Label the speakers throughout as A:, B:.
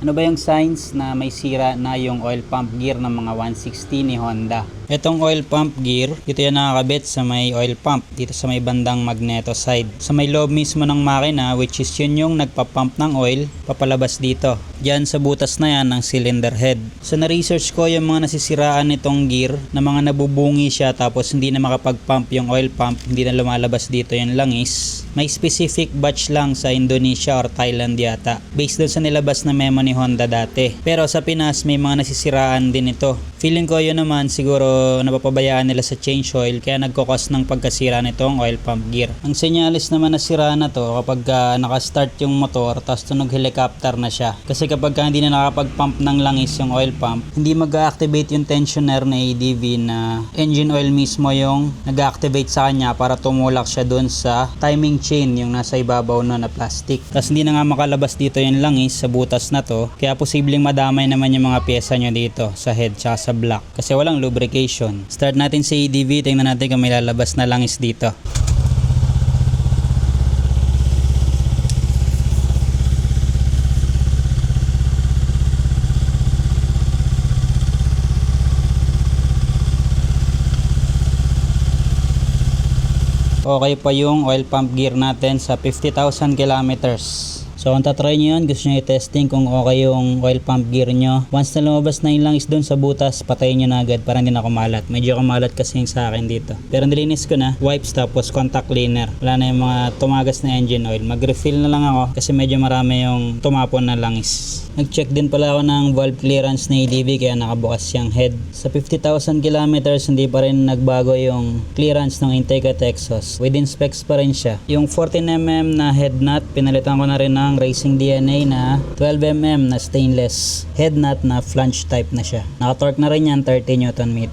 A: Ano ba yung signs na may sira na yung oil pump gear ng mga 160 ni Honda? Itong oil pump gear, dito yan nakakabit sa may oil pump, dito sa may bandang magneto side. Sa may loob mismo ng makina, which is yun yung nagpa-pump ng oil, papalabas dito. Diyan sa butas na yan ng cylinder head. So na-research ko yung mga nasisiraan nitong gear, na mga nabubungi siya tapos hindi na makapag-pump yung oil pump, hindi na lumalabas dito yung langis. May specific batch lang sa Indonesia or Thailand yata, based doon sa nilabas na memo ni Honda dati. Pero sa Pinas may mga nasisiraan din ito. Feeling ko yun naman siguro napapabayaan nila sa change oil, kaya nagkukos ng pagkasira nitong oil pump gear. Ang senyalis naman na sira na to kapag nakastart yung motor tapos tunog helicopter na siya. Kasi kapag hindi na nakapag-pump ng langis yung oil pump, hindi mag-activate yung tensioner na ADV, na engine oil mismo yung nag-activate sa kanya para tumulak siya dun sa timing chain yung nasa ibabaw na plastic. Tapos hindi na nga makalabas dito yung langis sa butas na to, kaya posibleng madamay naman yung mga pyesa nyo dito sa head tsaka sa block kasi walang lubrication. Start natin sa ADV, tingnan natin kung may lalabas na langis dito. Okay pa yung oil pump gear natin sa 50,000 kilometers. So kung tatry nyo yun, gusto nyo i-testing kung okay yung oil pump gear nyo, once na lumabas na yung langis doon sa butas, patayin nyo na agad para hindi na kumalat. Medyo kumalat kasi yung sa akin dito. Pero nilinis ko na, wipes tapos contact cleaner. Wala na yung mga tumagas na engine oil. Mag-refill na lang ako kasi medyo marami yung tumapon na langis. Nag-check din pala ako ng valve clearance na ADV kaya nakabukas yung head. Sa 50,000 kilometers, hindi pa rin nagbago yung clearance ng intake at exhaust. Within specs pa rin siya. Yung 14mm na head nut, pinalitan ko na rin ng Racing DNA na 12mm na stainless head nut na flange type na siya. Naka-torque na rin yan 30 Nm.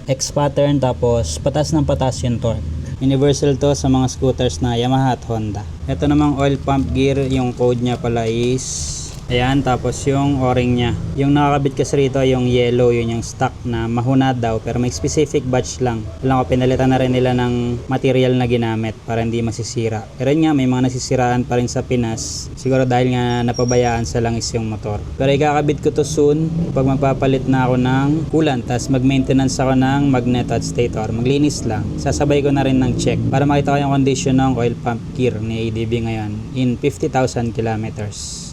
A: X pattern tapos patas ng patas yung torque. Universal to sa mga scooters na Yamaha at Honda. Ito namang oil pump gear, yung code niya pala is ayan, tapos yung o-ring niya. Yung nakakabit kasi rito, yung yellow, yun yung stock na mahuna daw, pero may specific batch lang. Alam ko, pinalitan na rin nila ng material na ginamit para hindi masisira. Pero yun nga, may mga nasisiraan pa rin sa Pinas. Siguro dahil nga napabayaan sa langis yung motor. Pero ikakabit ko to soon, pag magpapalit na ako ng coolant, tapos mag-maintenance ako ng magnet at stator. Maglinis lang. Sasabay ko na rin ng check para makita ko yung condition ng oil pump gear ni ADV ngayon in 50,000 kilometers.